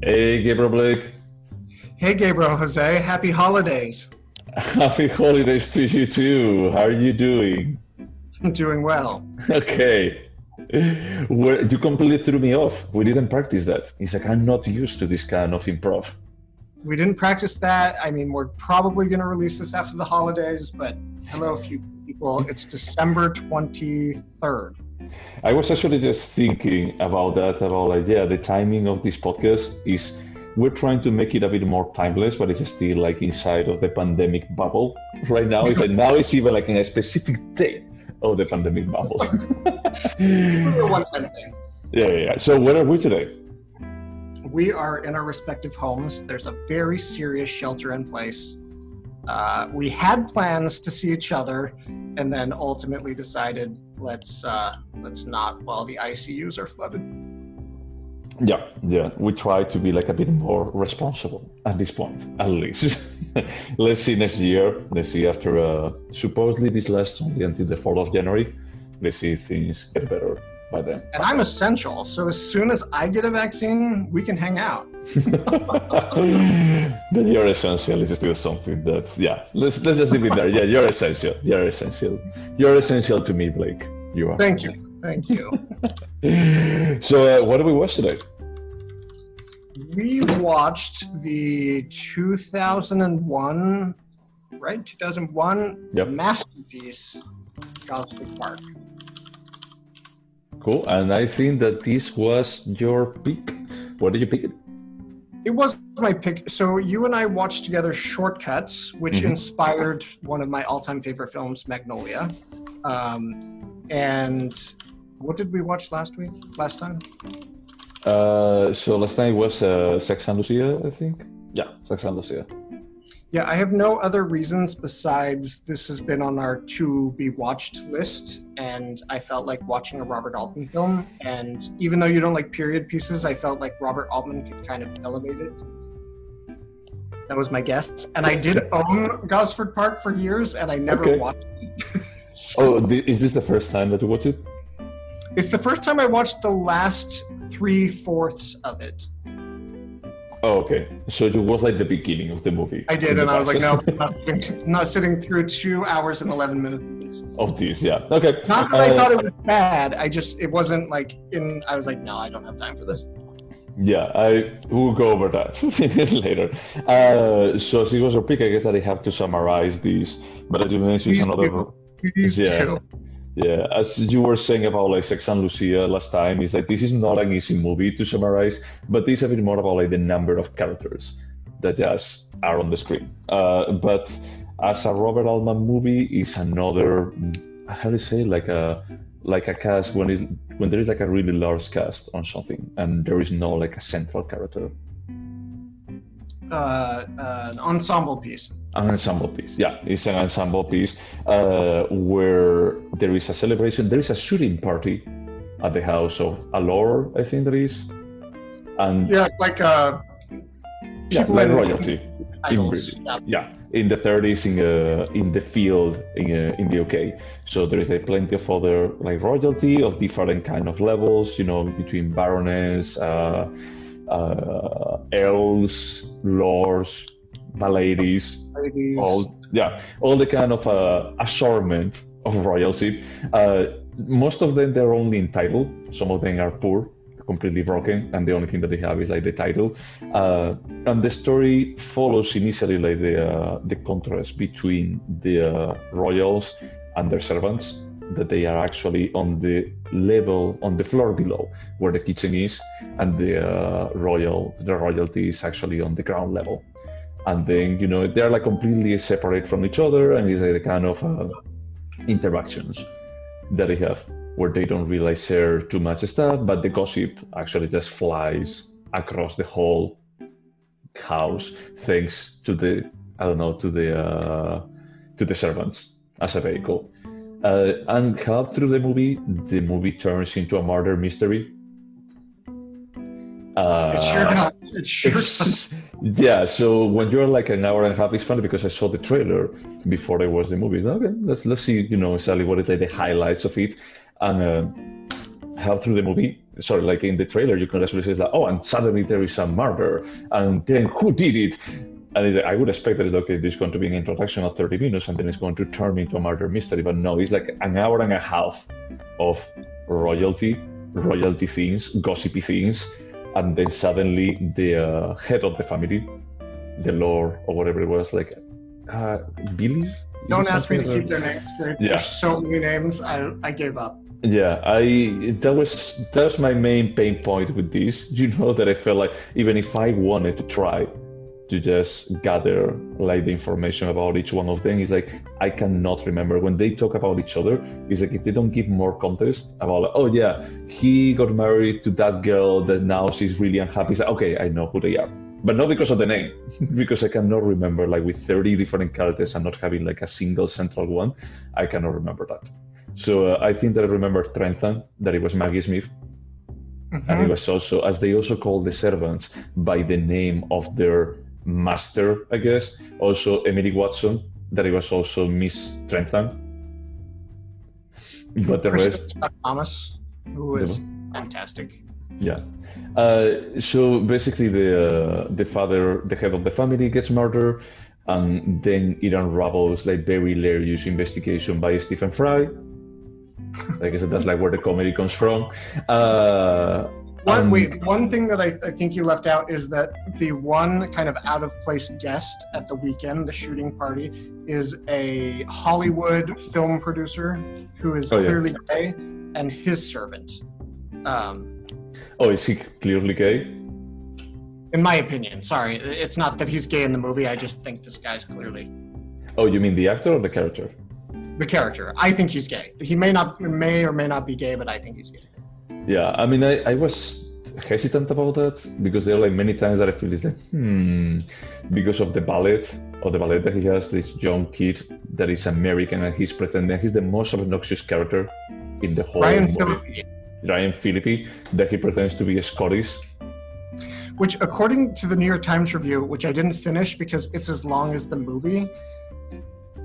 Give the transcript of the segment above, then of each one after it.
Hey, Gabriel Blake. Hey, Gabriel Jose, happy holidays. Happy holidays to you too. How are you doing? I'm doing well. Okay. You completely threw me off. We didn't practice that. It's like I'm not used to this kind of improv. We didn't practice that. I mean, we're probably going to release this after the holidays, but hello, a few people. It's December 23rd. I was actually just thinking about that, about like, yeah, the timing of this podcast is we're trying to make it a bit more timeless, but it's still like inside of the pandemic bubble. Right now, it's like now it's even like in a specific date of the pandemic bubble. We're a one-time thing. Yeah. So where are we today? We are in our respective homes. There's a very serious shelter in place. We had plans to see each other, and then ultimately decided let's not while the ICUs are flooded. Yeah. We try to be like a bit more responsible at this point, at least. Let's see next year. Let's see after supposedly this lasts only until the 4th of January. Let's see if things get better by then. And I'm essential, so as soon as I get a vaccine, we can hang out. But you're essential is still something that, yeah, let's just leave it there. Yeah, you're essential. You're essential. You're essential to me, Blake. You are. Thank you. Thank you. So, what did we watch today? We watched the 2001, right? 2001 Yep. masterpiece, Gosford Park. Cool. And I think that this was your pick. Why did you pick it? It was my pick. So you and I watched together Shortcuts, which inspired one of my all-time favorite films, Magnolia. And what did we watch last time? So last night was Sex and Lucia, I think. Yeah, Sex and Lucia. Yeah, I have no other reasons besides this has been on our to-be-watched list, and I felt like watching a Robert Altman film, and even though you don't like period pieces, I felt like Robert Altman could kind of elevate it. That was my guess. And I did own Gosford Park for years, and I never watched it. Is this the first time that you watched it? It's the first time I watched the last 3/4 of it. Oh, okay. So it was like the beginning of the movie. I did, and I was like, no, I'm not sitting through 2 hours and 11 minutes of this. Yeah. Okay. Not that I thought it was bad. It wasn't like I was like, no, I don't have time for this. Yeah, I will go over that later. So as it was your pick, I guess that I have to summarize this. But as you mentioned, another. Please do. Yeah, as you were saying about like Sex and Lucia last time, it's like this is not an easy movie to summarize, but this is a bit more about like the number of characters that just are on the screen. But as a Robert Altman movie, is another, how do you say, like a cast when there is like a really large cast on something and there is no like a central character. An ensemble piece. An ensemble piece, yeah. It's an ensemble piece where there is a celebration. There is a shooting party at the house of Allure, I think that is. And yeah, like people like in royalty idols. In the 30s in the field in the UK. So there is like plenty of other like royalty of different kind of levels, between baroness, earls, lords, ladies, all the kind of assortment of royalty. Most of them they're only in title. Some of them are poor, completely broken, and the only thing that they have is like the title. And the story follows initially like the contrast between the royals and their servants, that they are actually on the floor below where the kitchen is, and the royalty is actually on the ground level. And then they're like completely separate from each other, and it's like the kind of interactions that they have where they don't really share too much stuff, but the gossip actually just flies across the whole house thanks to the servants as a vehicle. And half through the movie turns into a murder mystery. It sure does. It sure does. Yeah, so when you're like an hour and a half, it's funny because I saw the trailer before I watched the movie. So, okay, let's see, exactly what is like the highlights of it. And half through the movie, sorry, like in the trailer, you can actually say like, oh, and suddenly there is a murder, and then who did it? And it's like, I would expect that it's okay, there's going to be an introduction of 30 minutes, and then it's going to turn into a murder mystery. But no, it's like an hour and a half of royalty things, gossipy things, and then suddenly the head of the family, the lord or whatever it was, like Billy. Don't ask me to keep their names straight. Yeah. There's so many names. I gave up. Yeah, that was my main pain point with this. You know, that I felt like even if I wanted to try to just gather like the information about each one of them, it's like I cannot remember when they talk about each other. It's like if they don't give more context about like, oh yeah, he got married to that girl that now she's really unhappy. It's like, okay, I know who they are, but not because of the name, because I cannot remember, like with 30 different characters and not having like a single central one, I cannot remember that. So I think that I remember Trentham, that it was Maggie Smith. Mm-hmm. And it was also, as they also call the servants by the name of their master, I guess. Also Emily Watson, that it was also Miss Trentham. But the rest... Thomas, who is fantastic. Yeah. So basically the father, the head of the family, gets murdered, and then it unravels like very hilarious investigation by Stephen Fry. I guess that's like where the comedy comes from. One thing that I think you left out is that the one kind of out of place guest at the weekend, the shooting party, is a Hollywood film producer who is clearly gay, and his servant. Is he clearly gay? In my opinion, sorry. It's not that he's gay in the movie, I just think this guy's clearly... Oh, you mean the actor or the character? The character. I think he's gay. He may or may not be gay, but I think he's gay. Yeah, I mean, I was hesitant about that because there are like many times that I feel it's like, because of the ballet that he has, this young kid that is American and he's pretending he's the most obnoxious character in the whole movie. Ryan Phillippe, that he pretends to be Scottish. Which, according to the New York Times review, which I didn't finish because it's as long as the movie,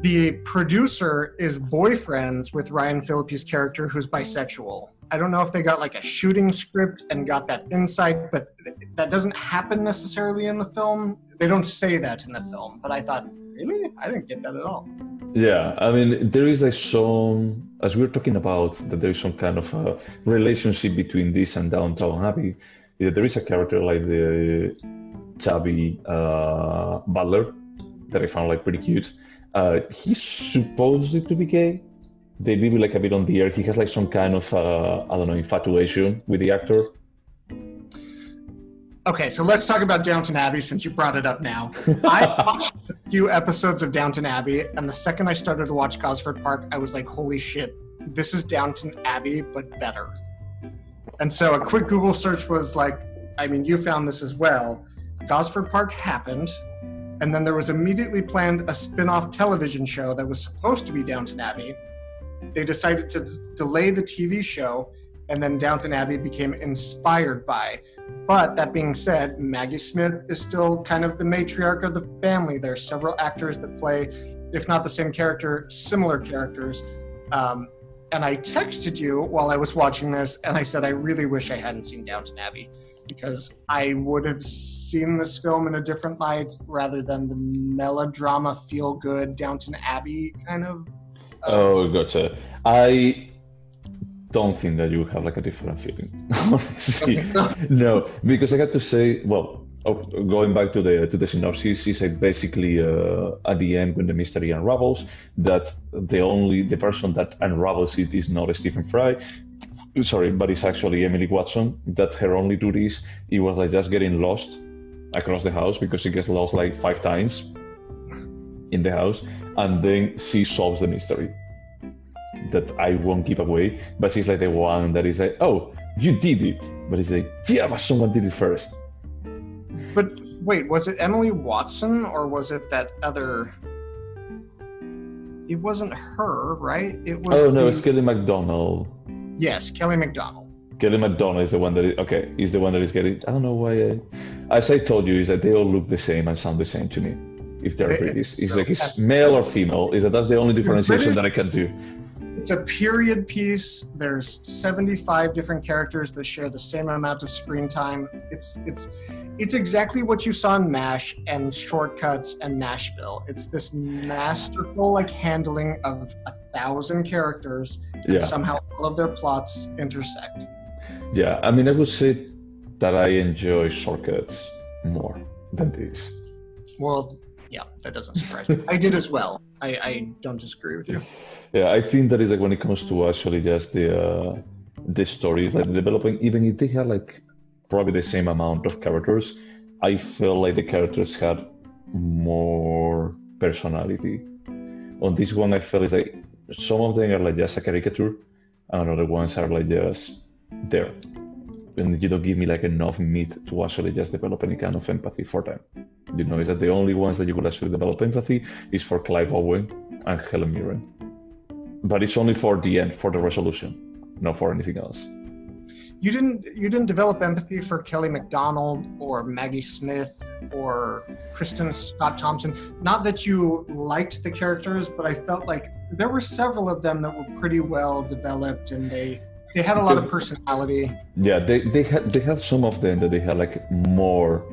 the producer is boyfriends with Ryan Phillippe's character, who's bisexual. I don't know if they got like a shooting script and got that insight, but that doesn't happen necessarily in the film. They don't say that in the film, but I thought, really? I didn't get that at all. Yeah, I mean, there is like some, as we were talking about, that there is some kind of a relationship between this and Downton Abbey. There is a character like the chubby butler that I found like pretty cute. He's supposed to be gay. They leave it like a bit on the air. He has like some kind of, infatuation with the actor. Okay, so let's talk about Downton Abbey since you brought it up now. I watched a few episodes of Downton Abbey, and the second I started to watch Gosford Park, I was like, holy shit, this is Downton Abbey, but better. And so a quick Google search was like, I mean, you found this as well. Gosford Park happened, and then there was immediately planned a spin-off television show that was supposed to be Downton Abbey. They decided to delay the TV show, and then Downton Abbey became inspired by. But that being said, Maggie Smith is still kind of the matriarch of the family. There are several actors that play, if not the same character, similar characters. And I texted you while I was watching this, and I said I really wish I hadn't seen Downton Abbey, because I would have seen this film in a different light rather than the melodrama, feel-good Downton Abbey kind of. Oh, gotcha. I don't think that you have like a different feeling. Honestly, no, because I got to say, going back to the synopsis, he said basically at the end when the mystery unravels, that the person that unravels it is not Stephen Fry. Sorry, but it's actually Emily Watson. That her only duties, it was like just getting lost across the house, because she gets lost like 5 times in the house, and then she solves the mystery that I won't give away. But she's like the one that is like, oh, you did it, but it's like, yeah, but someone did it first. But wait, was it Emily Watson or was it that other? It wasn't her, right? It was. Oh no, it's Kelly MacDonald. Yes, Kelly MacDonald. Kelly MacDonald is the one that is the one that is getting. I don't know why. As I told you, is that they all look the same and sound the same to me. If they're British, it's like it's male or female. That's the only differentiation that I can do. It's a period piece. There's 75 different characters that share the same amount of screen time. It's exactly what you saw in MASH and Shortcuts and Nashville. It's this masterful handling of 1,000 characters, and somehow all of their plots intersect. Yeah, I mean, I would say that I enjoy Shortcuts more than this. Well, yeah, that doesn't surprise me. I did as well. I don't disagree with you. Yeah, I think that is when it comes to actually just the stories, the developing, even if they had probably the same amount of characters, I felt like the characters had more personality. On this one, I felt it's some of them are just a caricature, and other ones are just there. And you don't give me enough meat to actually just develop any kind of empathy for them. Is that the only ones that you could actually develop empathy is for Clive Owen and Helen Mirren. But it's only for the end, for the resolution, not for anything else. You didn't develop empathy for Kelly MacDonald or Maggie Smith or Kristen Scott Thompson. Not that you liked the characters, but I felt like there were several of them that were pretty well developed, and they had a lot of personality. Yeah, they had some of them that they had more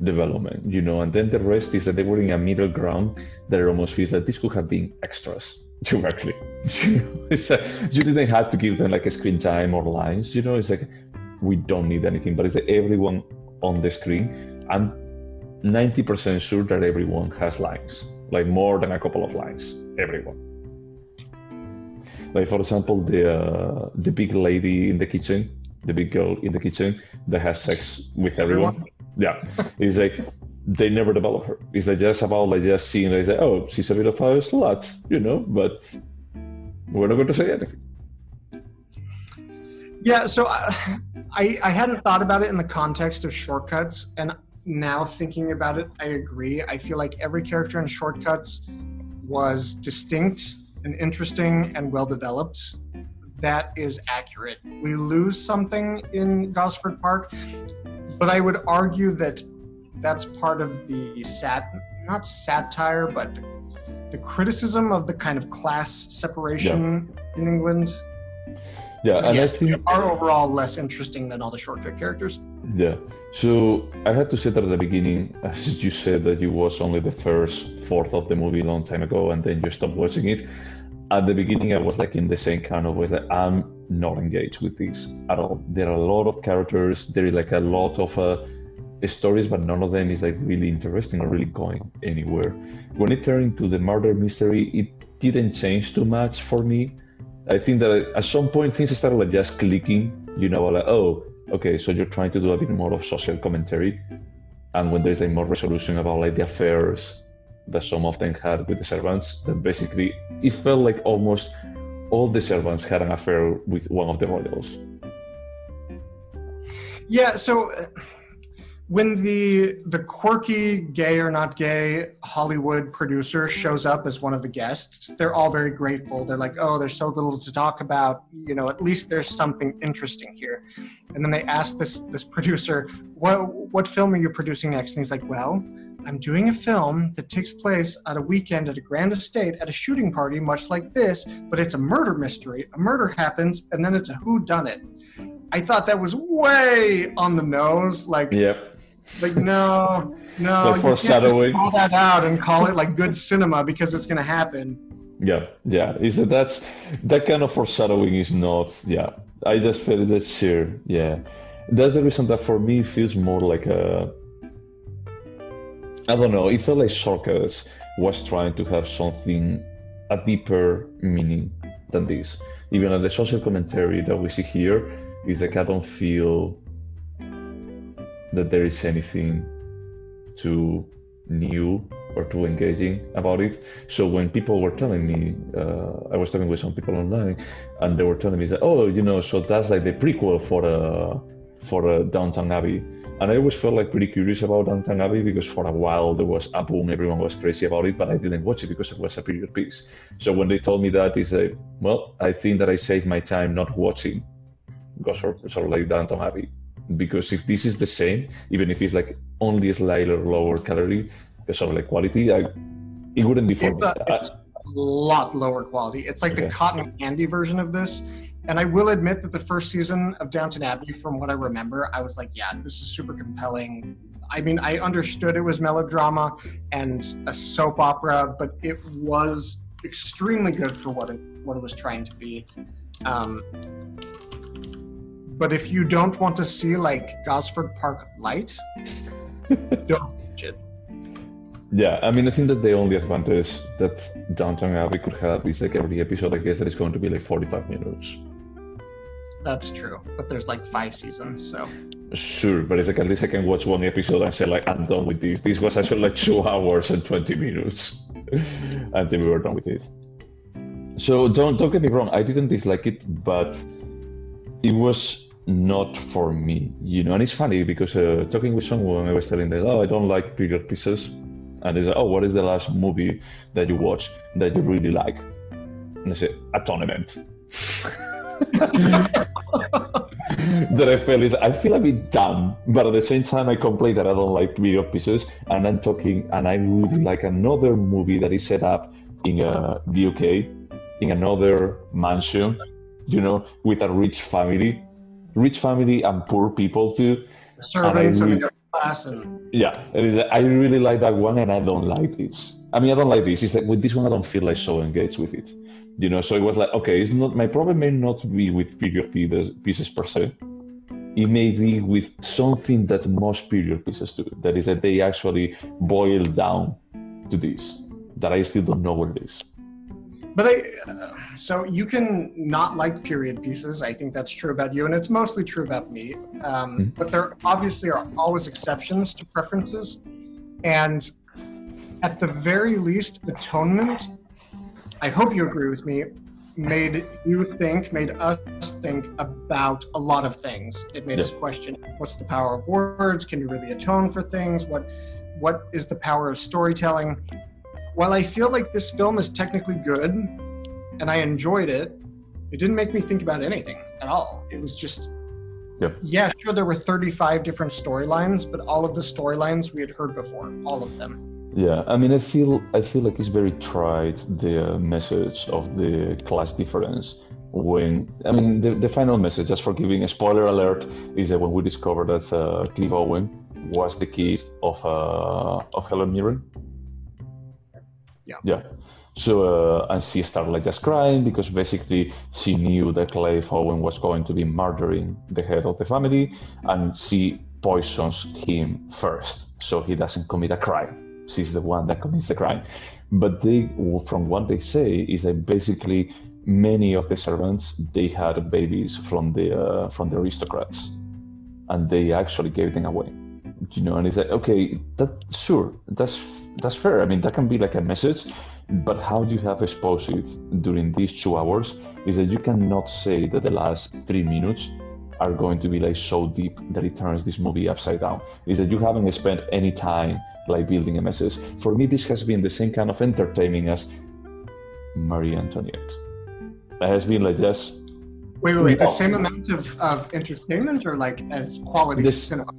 development, and then the rest is that they were in a middle ground that it almost feels like this could have been extras directly. You didn't have to give them a screen time or lines. It's we don't need anything, but it's everyone on the screen. I'm 90% sure that everyone has lines, more than a couple of lines. Everyone. For example, the big lady in the kitchen, the big girl in the kitchen that has sex with everyone. Yeah, it's they never develop her. It's just about just seeing oh, she's a bit of a slut, but we're not going to say anything. Yeah, so I hadn't thought about it in the context of Shortcuts, and now thinking about it, I agree. I feel like every character in Shortcuts was distinct and interesting and well developed. That is accurate. We lose something in Gosford Park, but I would argue that that's part of the not satire, but the criticism of the kind of class separation in England. Yeah, and yes, I think they are overall less interesting than all the Shortcut characters. Yeah, so I had to say that at the beginning, as you said that you watched only the first fourth of the movie a long time ago, and then you stopped watching it. At the beginning, I was in the same kind of way that I'm not engaged with this at all. There are a lot of characters. There is a lot of stories, but none of them is really interesting or really going anywhere. When it turned into the murder mystery, it didn't change too much for me. I think that at some point things started just clicking. Oh, okay, so you're trying to do a bit more of social commentary, and when there's more resolution about the affairs that some of them had with the servants, that basically it felt like almost all the servants had an affair with one of the royals. Yeah, so when the quirky, gay or not gay Hollywood producer shows up as one of the guests, they're all very grateful. They're oh, there's so little to talk about. At least there's something interesting here. And then they ask this producer, what film are you producing next? And he's well, I'm doing a film that takes place at a weekend at a grand estate at a shooting party, much like this, but it's a murder mystery. A murder happens, and then it's a whodunit. I thought that was way on the nose. Yep. No, foreshadowing. Call that out and call it good cinema because it's going to happen. Yeah. That's that kind of foreshadowing is not. Yeah, I just felt that sure. Yeah, that's the reason that for me it feels more like a. I don't know. It felt like Shortcuts was trying to have a deeper meaning than this. Even at the social commentary that we see here is I don't feel that there is anything too new or too engaging about it. So when people were telling me, I was talking with some people online, and they were telling me that, so that's the prequel for Downton Abbey. And I always felt pretty curious about Downton Abbey because for a while there was a boom, everyone was crazy about it, but I didn't watch it because it was a period piece. So when they told me that, it's well, I think that I saved my time not watching Downton Abbey. Because if this is the same, even if it's only a slightly lower calorie, quality, it wouldn't be for me. lot lower quality. It's like the cotton candy version of this. And I will admit that the first season of Downton Abbey, from what I remember, I was like, yeah, this is super compelling. I mean, I understood it was melodrama and a soap opera, but it was extremely good for what it was trying to be. But if you don't want to see like Gosford Park Light, don't watch it. Yeah, I mean, I think that the only advantage that Downton Abbey could have is like every episode, I guess, that is going to be like 45 minutes. That's true, but there's like 5 seasons, so. Sure, but it's like at least I can watch one episode and say like, I'm done with this. This was actually like 2 hours and 20 minutes until we were done with it. So don't get me wrong, I didn't dislike it, but it was not for me, you know. And it's funny because talking with someone, I was telling them, oh, I don't like period pieces. And they said, oh, what is the last movie that you watched that you really like? And I said, Atonement. That I feel a bit dumb, but at the same time I complain that I don't like period pieces. And I'm talking, and I really like another movie that is set up in the UK, in another mansion, you know, with a rich family and poor people too. Servants and the class and yeah, I really like that one, and I don't like this. I mean, I don't like this. It's like with this one, I don't feel like so engaged with it, you know. So it was like, okay, it's not my problem. May not be with period pieces per se. It may be with something that most period pieces do. That is that they actually boil down to this. That I still don't know what it is. But so you can not like period pieces. I think that's true about you, and it's mostly true about me. But there obviously are always exceptions to preferences. And at the very least, Atonement, I hope you agree with me, made us think about a lot of things. It made us question, what's the power of words? Can you really atone for things? What is the power of storytelling? While I feel like this film is technically good, and I enjoyed it, it didn't make me think about anything at all. It was just, yeah, sure, there were 35 different storylines, but all of the storylines we had heard before, all of them. Yeah, I mean, I feel like it's very tried, the message of the class difference. When, I mean, the final message, just for giving a spoiler alert, is that when we discovered that Clive Owen was the kid of Helen Mirren. Yeah. So, and she started like just crying because basically she knew that Clive Owen was going to be murdering the head of the family, and she poisons him first, so he doesn't commit a crime. She's the one that commits the crime. But from what they say, is that basically many of the servants, they had babies from the aristocrats, and they actually gave them away. You know, and it's like, okay, that's fair. I mean, that can be like a message, but how do you have exposed it during these 2 hours is that you cannot say that the last 3 minutes are going to be like so deep that it turns this movie upside down. Is that you haven't spent any time like building a message. For me, this has been the same kind of entertaining as Marie Antoinette. It has been like just... Wait, the same amount of entertainment, or like as quality cinema?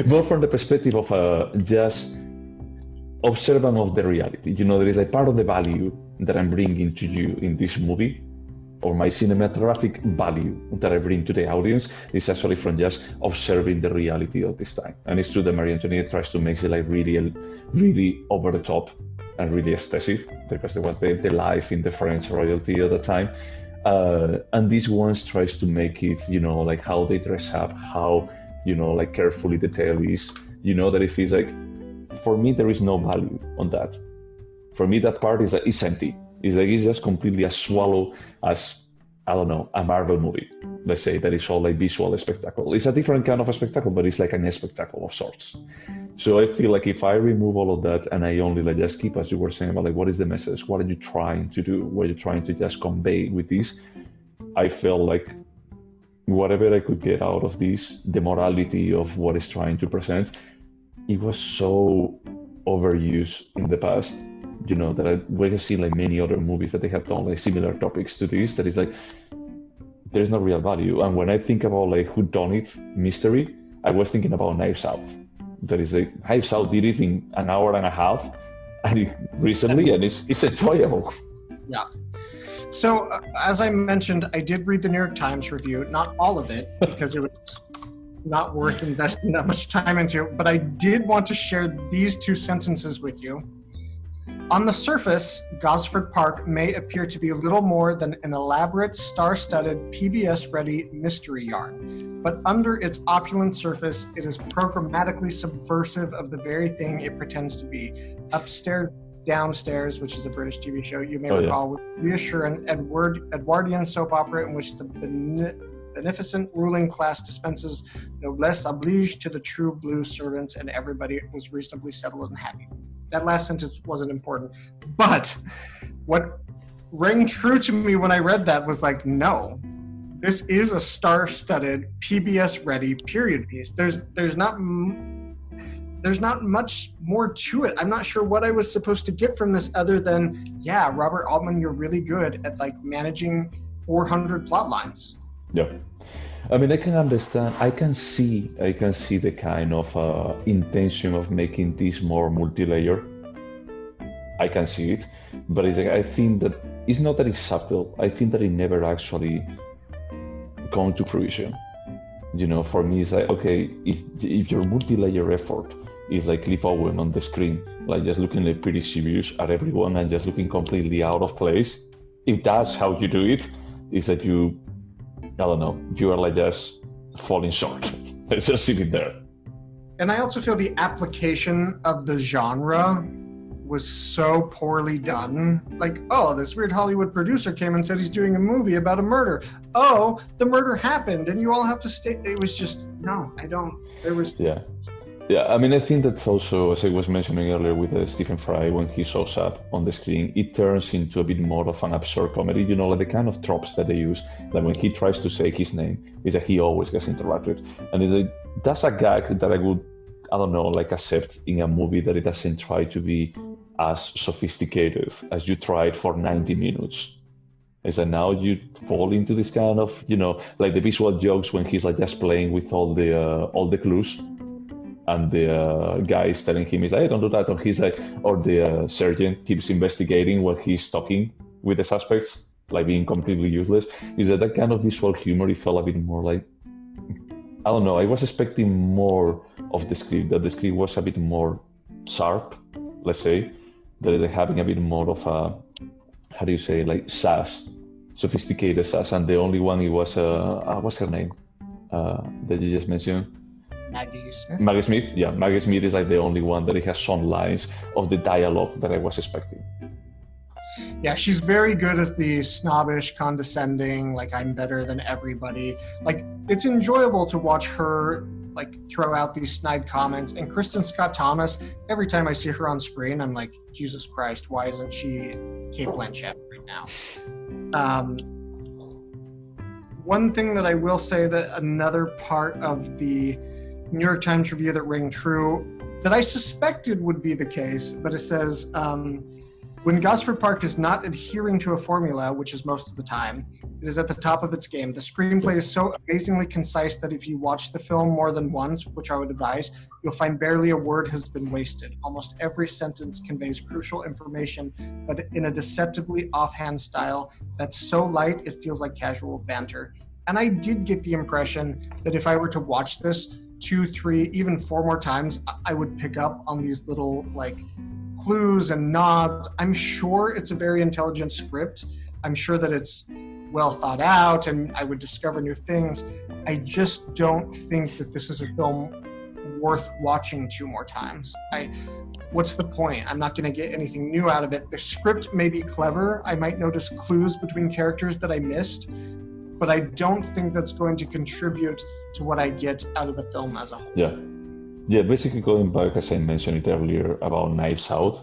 More from the perspective of just observant of the reality. You know, there is a part of the value that I'm bringing to you in this movie, or my cinematographic value that I bring to the audience is actually from just observing the reality of this time. And it's true that Marie Antoinette tries to make it like really, really over the top and really aesthetic, because there was the life in the French royalty at the time. And this one tries to make it, you know, like how they dress up, how, you know, like carefully detailed is, you know, that it feels like, for me, there is no value on that. For me, that part is like, it's empty. It's like, it's just completely as swallow as, I don't know, a Marvel movie. Let's say that it's all like visual spectacle. It's a different kind of a spectacle, but it's like a spectacle of sorts. So I feel like if I remove all of that and I only like just keep, as you were saying, about like, what is the message? What are you trying to do? What are you trying to just convey with this? I felt like whatever I could get out of this, the morality of what it's trying to present, it was so overused in the past, you know, that we have seen like many other movies that they have done like similar topics to this, that is like, there's no real value. And when I think about like whodunit mystery, I was thinking about Knives Out. That is like, Knives Out did it in an hour and a half, recently, and it's enjoyable. Yeah. So, as I mentioned, I did read the New York Times review, not all of it, because it was not worth investing that much time into, but I did want to share these two sentences with you. On the surface, Gosford Park may appear to be little more than an elaborate, star-studded, PBS-ready mystery yarn, but under its opulent surface, it is programmatically subversive of the very thing it pretends to be. Upstairs, Downstairs, which is a British TV show you may recall, with reassuring Edwardian soap opera in which the beneficent ruling class dispenses noblesse oblige to the true blue servants, and everybody was reasonably settled and happy. That last sentence wasn't important, but what rang true to me when I read that was like, no, this is a star-studded, PBS-ready period piece. There's not much more to it. I'm not sure what I was supposed to get from this other than, yeah, Robert Altman, you're really good at like managing 400 plot lines. Yeah. I mean, I can understand, I can see the kind of intention of making this more multi-layer. I can see it, but it's like, I think that it's not that it's subtle. I think that it never actually gone to fruition. You know, for me, it's like, okay, if your multi-layer effort is like Cliff Owen on the screen, like just looking like pretty serious at everyone and just looking completely out of place, if that's how you do it, it's that you are like just falling short. It's just sitting there. And I also feel the application of the genre was so poorly done. Like, oh, this weird Hollywood producer came and said he's doing a movie about a murder. Oh, the murder happened and you all have to stay. It was just, no, I don't. There was... Yeah, I mean, I think that's also, as I was mentioning earlier with Stephen Fry, when he shows up on the screen, it turns into a bit more of an absurd comedy, you know, like the kind of tropes that they use, that when he tries to say his name, is that he always gets interrupted. And it's like, that's a gag that I would, I don't know, like accept in a movie that it doesn't try to be as sophisticated as you tried for 90 minutes. Is that now you fall into this kind of, you know, like the visual jokes when he's like just playing with all the clues. And the guy is telling him, he's like, hey, don't do that. Or he's like, or the sergeant keeps investigating while he's talking with the suspects, like being completely useless. Is that kind of visual humor? It felt a bit more like, I don't know. I was expecting more of the script, that the script was a bit more sharp, let's say, that is having a bit more of a, how do you say, like sass, sophisticated sass. And the only one, it was, what's her name that you just mentioned? Maggie Smith, yeah. Maggie Smith is like the only one that it has some lines of the dialogue that I was expecting. Yeah, she's very good as the snobbish, condescending, like I'm better than everybody. Like it's enjoyable to watch her like throw out these snide comments. And Kristen Scott Thomas, every time I see her on screen, I'm like, Jesus Christ, why isn't she Cate Blanchett right now? One thing that I will say, that another part of the New York Times review that rang true, that I suspected would be the case, but it says, when Gosford Park is not adhering to a formula, which is most of the time, it is at the top of its game. The screenplay is so amazingly concise that if you watch the film more than once, which I would advise, you'll find barely a word has been wasted. Almost every sentence conveys crucial information, but in a deceptively offhand style that's so light it feels like casual banter. And I did get the impression that if I were to watch this 2, 3, even 4 more times, I would pick up on these little like clues and nods. I'm sure it's a very intelligent script. I'm sure that it's well thought out and I would discover new things. I just don't think that this is a film worth watching 2 more times. What's the point? I'm not going to get anything new out of it. The script may be clever. I might notice clues between characters that I missed, but I don't think that's going to contribute to what I get out of the film as a whole. Yeah, basically going back, as I mentioned it earlier, about Knives Out,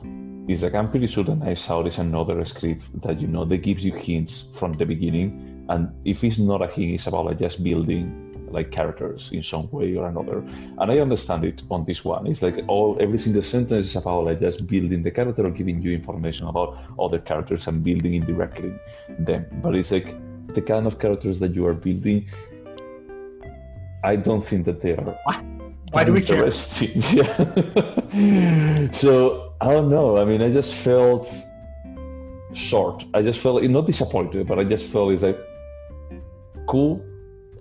is like I'm pretty sure that Knives Out is another script that, you know, that gives you hints from the beginning. And if it's not a hint, it's about like just building like characters in some way or another. And I understand it on this one. It's like every single sentence is about like just building the character or giving you information about other characters and building indirectly them. But it's like the kind of characters that you are building, I don't think that they are Why do we care? Yeah. So I don't know. I mean, I just felt short. I just felt not disappointed, but I just felt it's like cool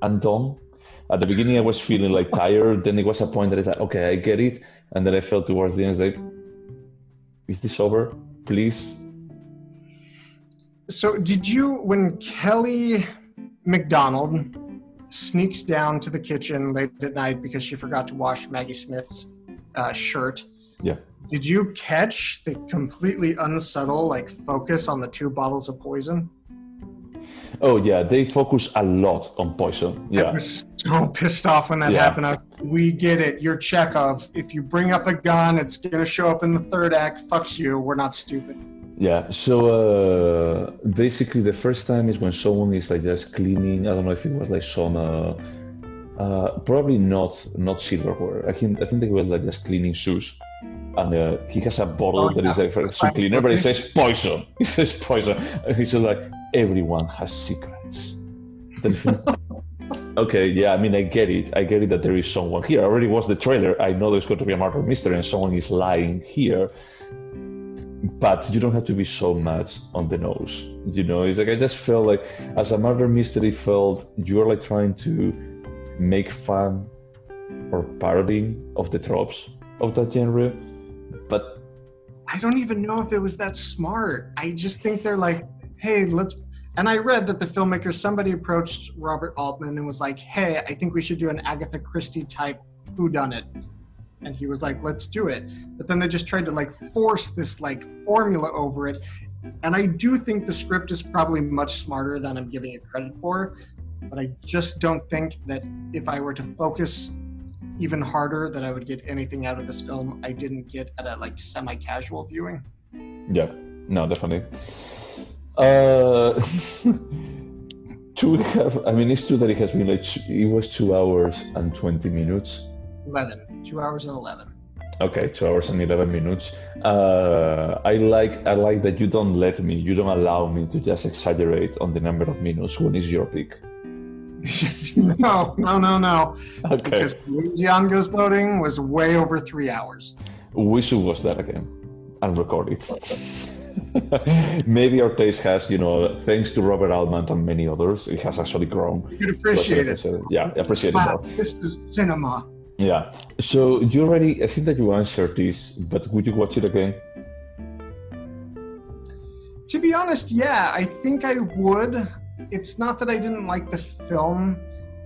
and done. At the beginning, I was feeling like tired. Then it was a point that it's like, okay, I get it. And then I felt towards the end, like, is this over? Please. So did you, when Kelly McDonald sneaks down to the kitchen late at night because she forgot to wash Maggie Smith's shirt, yeah, did you catch the completely unsubtle like focus on the 2 bottles of poison? Oh yeah, they focus a lot on poison. Yeah, I was so pissed off when that happened. We get it. You're Chekhov. If you bring up a gun, it's gonna show up in the 3rd act. Fuck you. We're not stupid. Yeah. So basically, the first time is when someone is like just cleaning. I don't know if it was like some, probably not silverware. I think they were like just cleaning shoes, and he has a bottle that is like for shoe cleaner, but it says poison. It says poison, and he's just like, everyone has secrets. Okay, yeah, I mean, I get it that there is someone here. I already watched the trailer. I know there's going to be a murder mystery and someone is lying here. But you don't have to be so much on the nose. You know, it's like I just felt like as a murder mystery felt you're like trying to make fun or parodying of the tropes of that genre. But I don't even know if it was that smart. I just think they're like, hey, let's. And I read that the filmmaker, somebody approached Robert Altman and was like, hey, I think we should do an Agatha Christie type whodunit. And he was like, let's do it. But then they just tried to like force this like formula over it. And I do think the script is probably much smarter than I'm giving it credit for. But I just don't think that if I were to focus even harder that I would get anything out of this film I didn't get at a like semi-casual viewing. Yeah, no, definitely. It's true that it has been like, it was 2 hours and 20 minutes. 11. 2 hours and 11. Okay, 2 hours and 11 minutes. I like that you don't allow me to just exaggerate on the number of minutes when it's your pick. No. Okay. Because Louisiana Goes Boating was way over 3 hours. We should watch that again and record it. Maybe our taste has, thanks to Robert Altman and many others, it has actually grown. You'd appreciate it. Yeah, appreciate it more. This is cinema. Yeah. So I think that you answered this, but would you watch it again? To be honest, yeah, I think I would. It's not that I didn't like the film.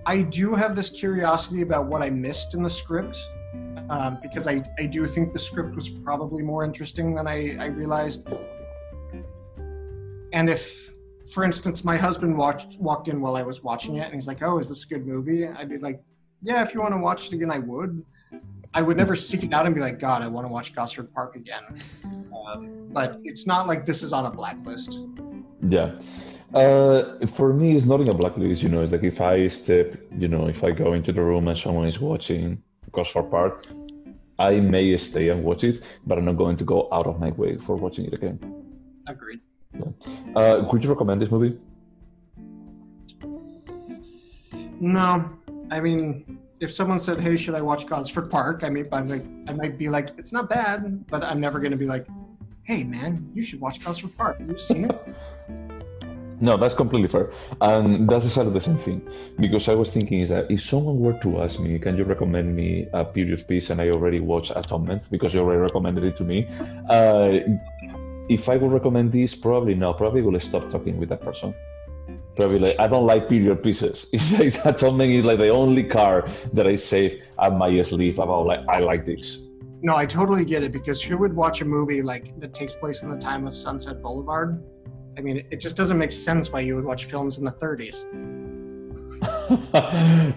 I do have this curiosity about what I missed in the script, because I do think the script was probably more interesting than I realized. And if, for instance, my husband walked in while I was watching it, and he's like, oh, is this a good movie? I'd be like, yeah, if you want to watch it again, I would. I would never seek it out and be like, God, I want to watch Gosford Park again. But it's not like this is on a blacklist. Yeah. For me, it's not in a blacklist, it's like if I go into the room and someone is watching Gosford Park, I may stay and watch it, but I'm not going to go out of my way for watching it again. Agreed. Yeah. Could you recommend this movie? No. I mean, if someone said, hey, should I watch Gosford Park? I might be like, it's not bad, but I'm never going to be like, hey, man, you should watch Gosford Park. Have you seen it? No, that's completely fair. And that's exactly the same thing. Because I was thinking is that if someone were to ask me, can you recommend me a period piece, and I already watched Atonement because you already recommended it to me, if I would recommend this, probably will stop talking with that person. Probably like, I don't like period pieces. It's like Atonement is like the only card that I save at my sleeve about like, I like this. No, I totally get it, because who would watch a movie like that takes place in the time of Sunset Boulevard? I mean, it just doesn't make sense why you would watch films in the 30s.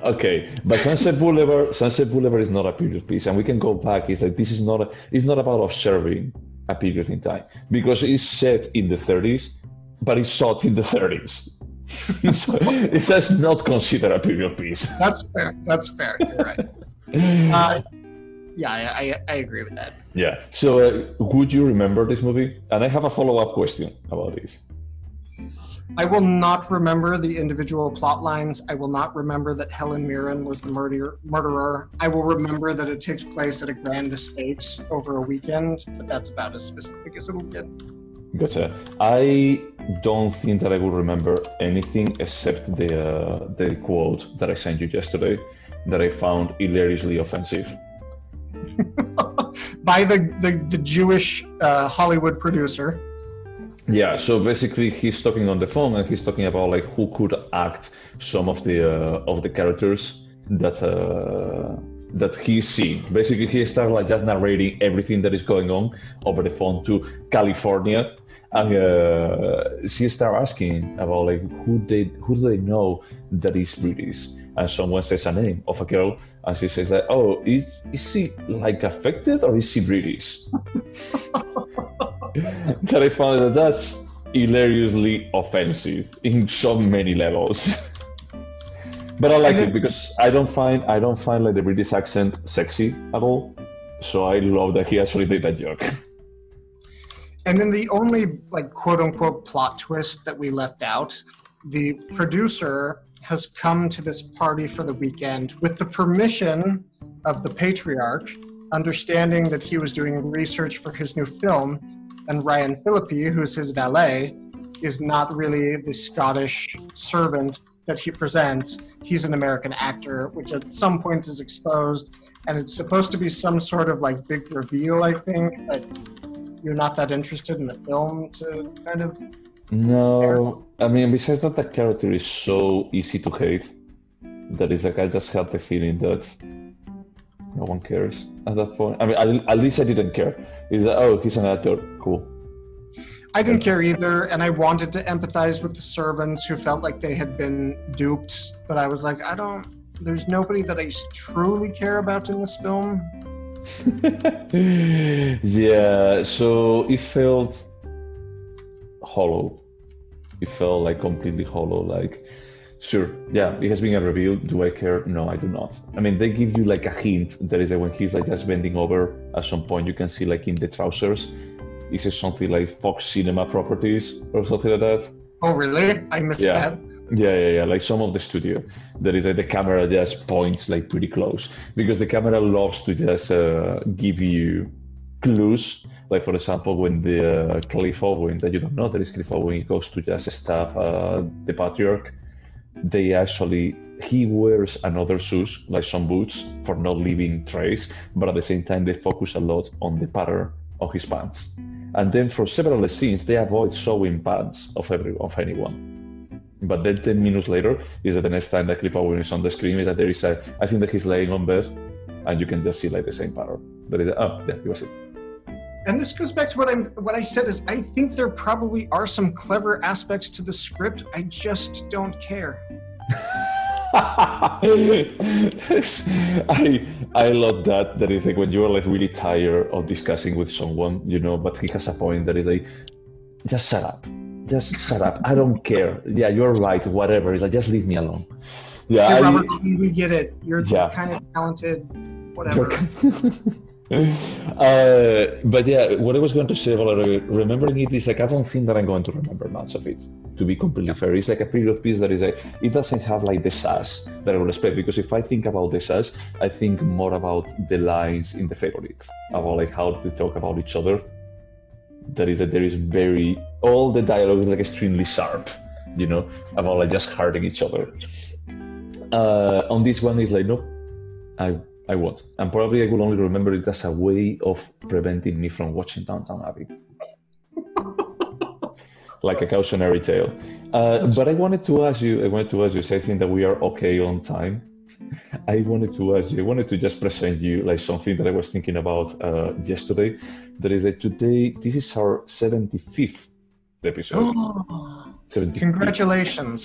Okay, but Sunset Boulevard is not a period piece, and we can go back. It's like it's not about observing a period in time, because it's set in the 30s, but it's shot in the 30s. So it does not consider a period piece. That's fair. You're right. Yeah, I agree with that. Yeah. So would you remember this movie? And I have a follow-up question about this. I will not remember the individual plot lines. I will not remember that Helen Mirren was the murderer. I will remember that it takes place at a grand estate over a weekend, but that's about as specific as it'll get. Gotcha. I don't think that I will remember anything except the quote that I sent you yesterday that I found hilariously offensive. By the Jewish Hollywood producer. Yeah, so basically he's talking on the phone and he's talking about like who could act some of the characters that he's seen. Basically he starts like just narrating everything that is going on over the phone to California, and she starts asking about like who do they know that is British, and someone says a name of a girl and she says like, oh, is she like affected or is she British? That I found that's hilariously offensive in so many levels. But I like it because I don't find like the British accent sexy at all. So I love that he actually did that joke. And then the only like quote unquote plot twist that we left out, the producer has come to this party for the weekend with the permission of the patriarch, understanding that he was doing research for his new film. And Ryan Phillippe, who's his valet, is not really the Scottish servant that he presents. He's an American actor, which at some point is exposed. And it's supposed to be some sort of like big reveal, I think, but you're not that interested in the film to kind of... No, I mean, besides that, the character is so easy to hate that is like I just had the feeling that no one cares at that point. I mean, at least I didn't care. Is that, oh, he's an actor, cool. I didn't care either, and I wanted to empathize with the servants who felt like they had been duped, but I was like, there's nobody that I truly care about in this film. Yeah, so it felt hollow. It felt like completely hollow, like, sure, yeah, it has been a reveal. Do I care? No, I do not. I mean, they give you like a hint that is like when he's like just bending over, at some point you can see like in the trousers, is it something like Fox Cinema Properties or something like that? Oh, really? I missed that. Yeah, like some of the studio. That is like the camera just points like pretty close because the camera loves to just give you clues. Like for example, when the Cliff Owen, that you don't know that is Cliff Owen, he goes to just stab the patriarch. He wears another shoes, like some boots, for not leaving trace, but at the same time they focus a lot on the pattern of his pants. And then for several scenes they avoid showing pants of anyone. But then 10 minutes later is that the next time that Cliff Owen is on the screen is that there is I think that he's laying on bed and you can just see like the same pattern. That is he was it. And this goes back to what I said is I think there probably are some clever aspects to the script. I just don't care. I love that. That is like when you are like really tired of discussing with someone, but he has a point that is like, just shut up. I don't care. Yeah, you're right. Whatever. It's like, just leave me alone. Yeah, hey, Robert, we get it. You're kind of talented. Whatever. But yeah, what I was going to say about remembering it is like I don't think that I'm going to remember much of it, to be completely fair. It's like a period piece that is like, it doesn't have like the sass that I would expect, because if I think about the sass, I think more about the lines in The Favorite, about like how they talk about each other. That is that there is all the dialogue is like extremely sharp, about like just hurting each other. On this one is like, no, I won't. And probably I will only remember it as a way of preventing me from watching Downton Abbey. Like a cautionary tale. But I wanted to ask you, so I think that we are okay on time. I wanted to just present you like something that I was thinking about yesterday. That is that today, this is our 75th episode. 75th. Congratulations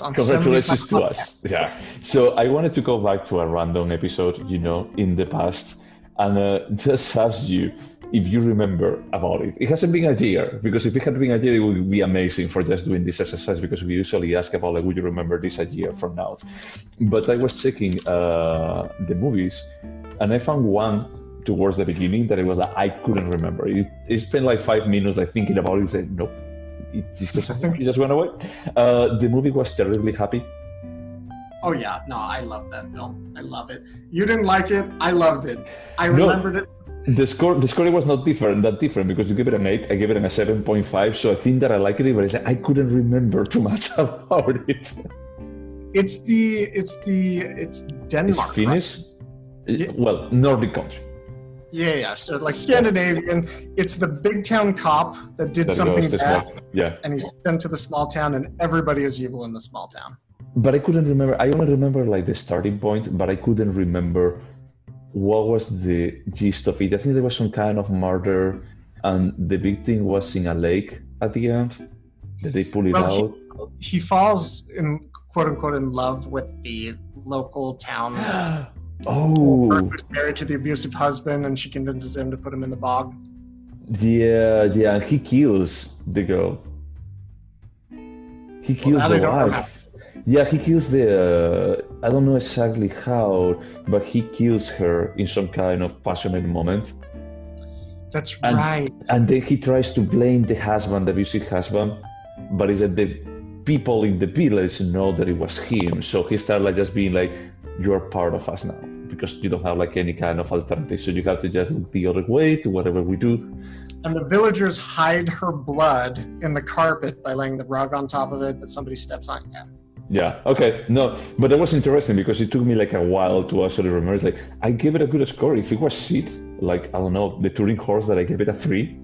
to us. Yeah. So I wanted to go back to a random episode, in the past, and just ask you if you remember about it. It hasn't been a year, because if it had been a year, it would be amazing for just doing this exercise, because we usually ask about like, would you remember this a year from now? But I was checking the movies, and I found one towards the beginning that it was like, I couldn't remember. It spent like 5 minutes like thinking about it. Said, nope, It just went away. The movie was terribly happy. Oh yeah, no, I love that film. I love it. You didn't like it, I loved it. I remembered it. The score was not that different because you gave it an 8, I gave it a 7.5. So I think that I liked it, but it's like I couldn't remember too much about it. It's Denmark. It's Finnish? Right? Well, Nordic country. Yeah. So like Scandinavian, it's the big town cop that did something bad. Yeah. And he's sent to the small town, and everybody is evil in the small town. But I couldn't remember. I only remember like the starting point, but I couldn't remember what was the gist of it. I think there was some kind of murder, and the big thing was in a lake at the end. Did they pull it out? He falls in quote unquote in love with the local town. Oh. Who's married to the abusive husband, and she convinces him to put him in the bog. Yeah, and he kills the girl. He kills the wife. Yeah, he kills the... I don't know exactly how, but he kills her in some kind of passionate moment. That's right. And then he tries to blame the husband, the abusive husband, but it's that the people in the village know that it was him. So he started like just being like, you're part of us now, because you don't have like any kind of alternative. So you have to just look the other way to whatever we do. And the villagers hide her blood in the carpet by laying the rug on top of it, but somebody steps on it. Yeah, okay, no, but that was interesting because it took me like a while to actually remember. It's like, I gave it a good score. If it was shit, like, I don't know, the Turing horse that I gave it a 3.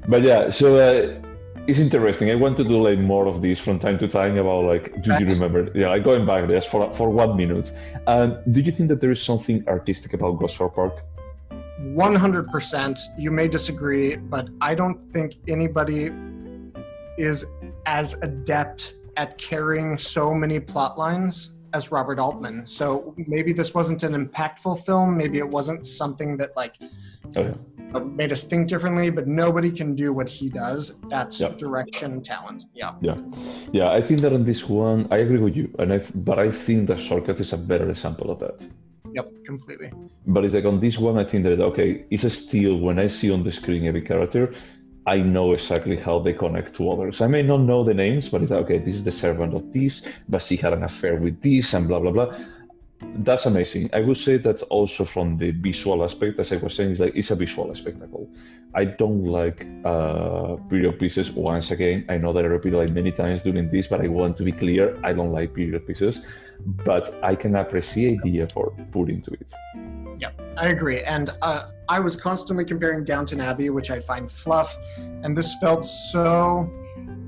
But yeah, so it's interesting. I want to do like more of this from time to time about like, do you remember? Yeah, like going back there for 1 minute. Do you think that there is something artistic about Gosford Park? 100%. You may disagree, but I don't think anybody is as adept at carrying so many plot lines as Robert Altman. So maybe this wasn't an impactful film. Maybe it wasn't something that like made us think differently, but nobody can do what he does. That's direction talent. Yeah. I think that on this one, I agree with you. But I think that Shortcut is a better example of that. Yep, completely. But it's like on this one, I think that, okay, it's still, when I see on the screen every character, I know exactly how they connect to others. I may not know the names, but it's like, okay, this is the servant of this, but she had an affair with this, and blah, blah, blah. That's amazing. I would say that also from the visual aspect, as I was saying, it's a visual spectacle. I don't like period pieces. Once again, I know that I repeated like many times during this, but I want to be clear, I don't like period pieces, but I can appreciate the effort put into it. Yeah, I agree. And I was constantly comparing Downton Abbey, which I find fluff, and this felt so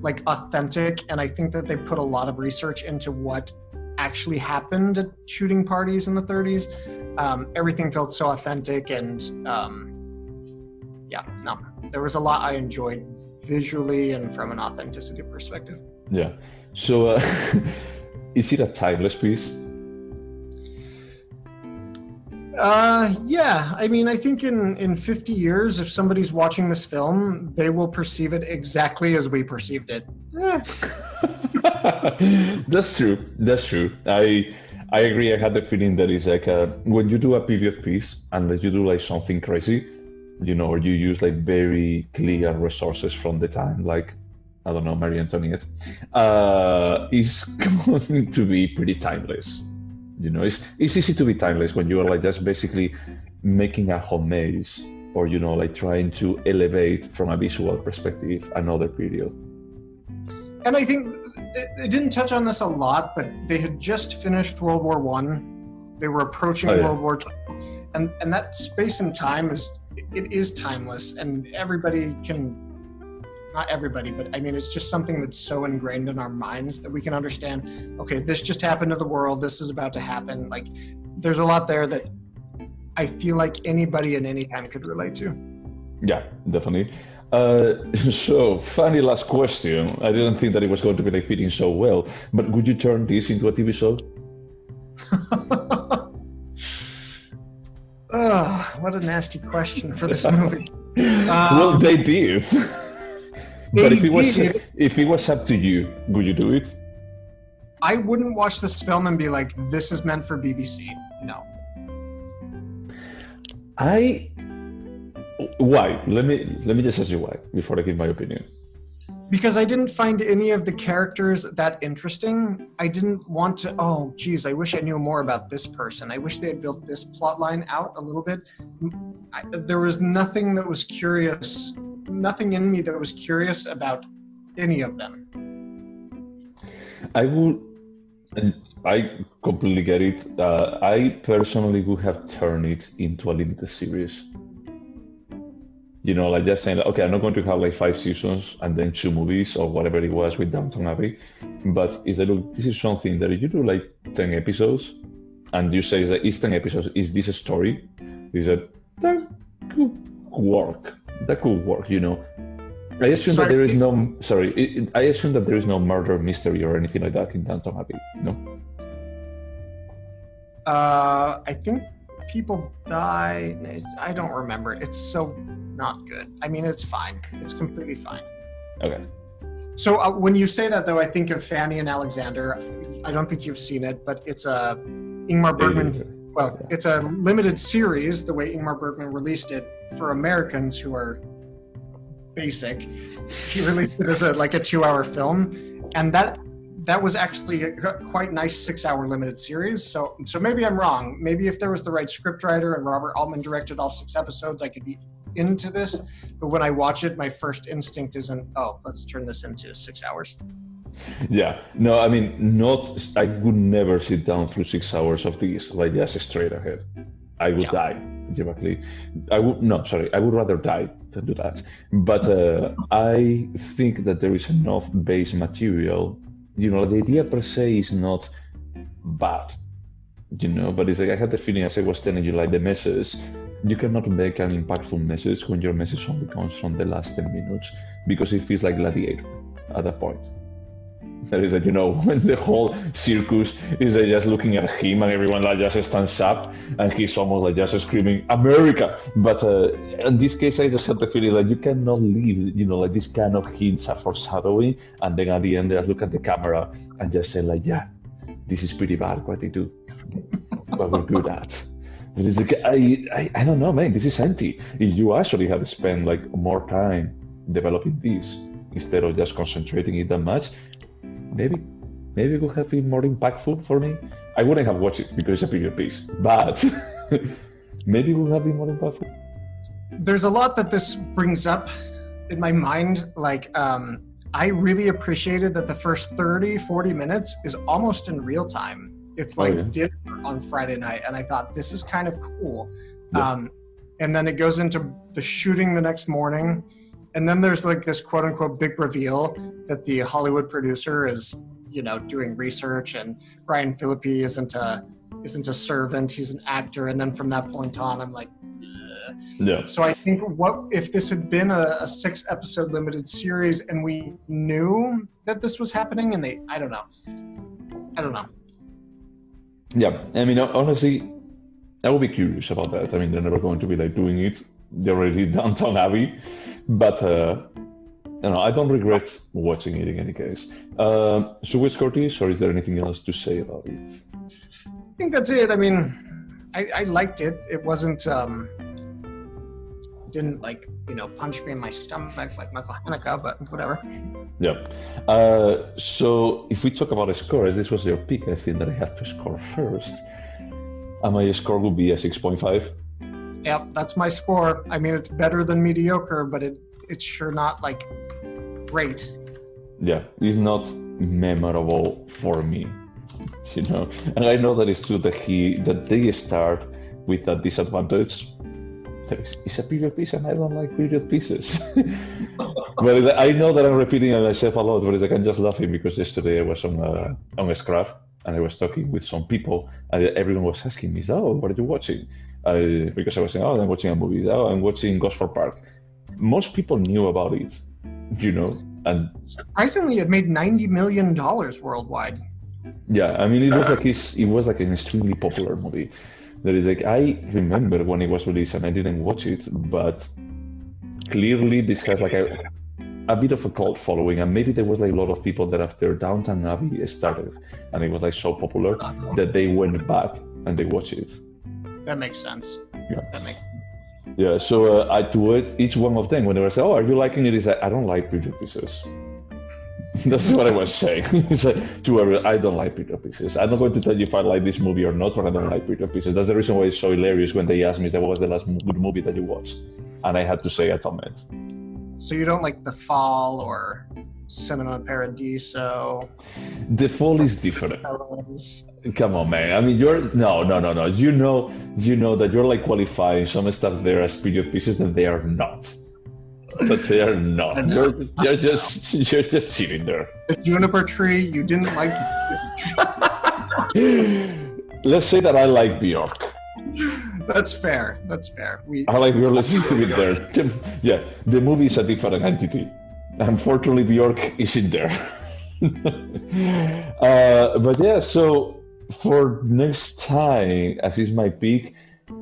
like authentic. And I think that they put a lot of research into what actually happened at shooting parties in the 30s. Everything felt so authentic, and there was a lot I enjoyed visually and from an authenticity perspective. Yeah. So is it a timeless piece? Yeah. I mean, I think in 50 years, if somebody's watching this film, they will perceive it exactly as we perceived it. That's true. I agree. I had the feeling that it's like when you do a period piece, unless you do like something crazy, or you use like very clear resources from the time, like, I don't know, Marie Antoinette, is going to be pretty timeless. It's easy to be timeless when you are like just basically making a homage, or like trying to elevate from a visual perspective another period. And I think it didn't touch on this a lot, but they had just finished World War I. They were approaching World War II, and that space and time is timeless, and everybody can. Not everybody, but I mean, it's just something that's so ingrained in our minds that we can understand, okay, this just happened to the world, this is about to happen. Like, there's a lot there that I feel like anybody at any time could relate to. Yeah, definitely. So, funny last question. I didn't think that it was going to be like fitting so well, but would you turn this into a TV show? Oh, what a nasty question for this movie. Well, they did. But if it was up to you, would you do it? I wouldn't watch this film and be like, this is meant for BBC. No. Why? Let me just ask you why before I give my opinion. Because I didn't find any of the characters that interesting. I didn't want to, oh, geez, I wish I knew more about this person. I wish they had built this plot line out a little bit. There was nothing that was curious, nothing in me that was curious about any of them. I completely get it. I personally would have turned it into a limited series. Like just saying, okay, I'm not going to have like 5 seasons and then 2 movies or whatever it was with Downton Abbey. But it's like, look, this is something that if you do like 10 episodes and you say that it's 10 episodes, is this a story? Is that could work? That could work, I assume that there is no, I assume that there is no murder mystery or anything like that in Downton Abbey, no? I think people die. I don't remember. It's so not good. I mean, it's fine. It's completely fine. Okay. So when you say that, though, I think of Fanny and Alexander. I don't think you've seen it, but it's a Ingmar Bergman. Well, it's a limited series. The way Ingmar Bergman released it for Americans who are basic, he released it as a 2-hour film, and that was actually a quite nice 6-hour limited series. So maybe I'm wrong. Maybe if there was the right scriptwriter and Robert Altman directed all 6 episodes, I could be into this. But when I watch it, my first instinct isn't, oh, let's turn this into 6 hours. Yeah. No, I mean, I would never sit down through 6 hours of this, like just straight ahead. I would die, typically. I would rather die than do that. But I think that there is enough base material. The idea per se is not bad, but it's like I had the feeling, as I was telling you, like the message, you cannot make an impactful message when your message only comes from the last 10 minutes, because it feels like Gladiator at that point. That is, when the whole circus is just looking at him and everyone just stands up and he's almost just screaming, America! But in this case, I just had the feeling like you cannot leave, this kind of hints are foreshadowing, and then at the end, just look at the camera and just say yeah, this is pretty bad what they do, but we're good at. It is I don't know, man, this is empty. If you actually had spent more time developing this instead of just concentrating it that much, maybe it would have been more impactful for me. I wouldn't have watched it because it's a period piece, but maybe it would have been more impactful. There's a lot that this brings up in my mind. I really appreciated that the first 30-40 minutes is almost in real time. It's dinner on Friday night, and I thought this is kind of cool. Yeah. And then it goes into the shooting the next morning. And then there's this quote unquote big reveal that the Hollywood producer is, doing research, and Brian Philippi isn't a servant, he's an actor. And then from that point on, I'm like, ugh. Yeah. So I think what if this had been a 6-episode limited series and we knew that this was happening and I don't know. Yeah. I mean, honestly, I will be curious about that. I mean, they're never going to be doing it. They already did Downton Abbey. But I don't regret watching it in any case. Should we score this, or is there anything else to say about it? I think that's it. I mean, I liked it. It wasn't, didn't punch me in my stomach like Michael Haneke, but whatever. Yeah. So if we talk about scores, this was your pick. I think that I have to score first. And my score would be a 6.5. Yep, that's my score. I mean, it's better than mediocre, but it's sure not great. Yeah, it's not memorable for me, And I know that it's true that they start with a disadvantage. It's a period piece, and I don't like period pieces. But I know that I'm repeating myself a lot, but I'm just laughing because yesterday I was on Scruff, and I was talking with some people, and everyone was asking me, "Oh, what are you watching?" Because I was saying, "Oh, I'm watching a movie. Oh, I'm watching Gosford Park." Most people knew about it, and surprisingly, it made $90 million worldwide. Yeah, I mean, it was like an extremely popular movie. That is I remember when it was released, and I didn't watch it, but clearly this has a bit of a cult following, and maybe there was a lot of people that after Downton Abbey started, and it was so popular that they went back and they watched it. That makes sense. Yeah. That makes sense. Yeah, so I to each one of them, when they were saying, "Oh, are you liking it?" Is like, I don't like period pieces. That's what I was saying. It's like, I don't like period pieces. I'm not going to tell you if I like this movie or not, but I don't like period pieces. That's the reason why it's so hilarious when they asked me, "What was the last good movie that you watched?" And I had to say Atonement. So you don't like The Fall or Cinema Paradiso? The Fall is different. Come on, man. I mean, you're no. You know that you're like qualifying some stuff there as period pieces that they are not. But they are not. You're just sitting there. The Juniper Tree, you didn't like. Let's say that I like Bjork. That's fair. I like Bjork. Let's just leave it there. Yeah, the movie is a different entity. Unfortunately, Bjork isn't there. But yeah, so for next time, as is my pick,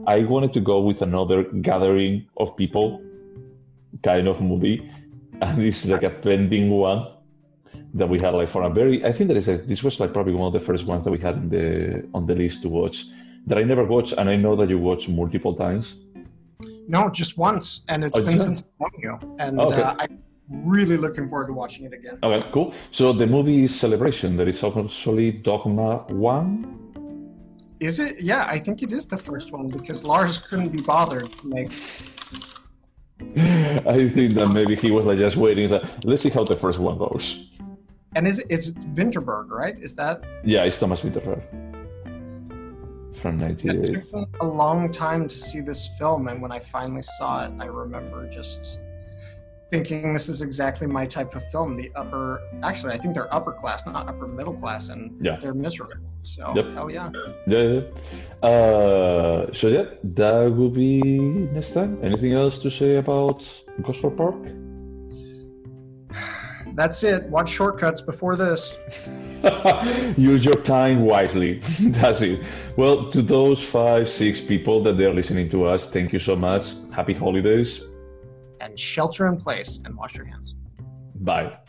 I wanted to go with another gathering of people kind of movie, and it's like a pending one that we had like for a very. I think this was like probably one of the first ones that we had on the list to watch that I never watched, and I know that you watched multiple times. No, just once, and it's been since I known you, and I'm really looking forward to watching it again. Okay, cool. So the movie is Celebration. That is actually Dogma 1. Is it? Yeah, I think it is the first one because Lars couldn't be bothered to make. I think that maybe he was like just waiting. Like, let's see how the first one goes. And it's Winterberg, right? Is that? Yeah, it's Thomas Winterberg from '98. It took me a long time to see this film, and when I finally saw it, I remember just thinking this is exactly my type of film. Actually, I think they're upper class, not upper middle class, and they're miserable. So, hell yeah. Yeah. So yeah, that will be next time. Anything else to say about Gosford Park? That's it. Watch Shortcuts before this. Use your time wisely. That's it. Well, to those 5-6 people that they're listening to us, thank you so much. Happy holidays. And shelter in place and wash your hands. Bye.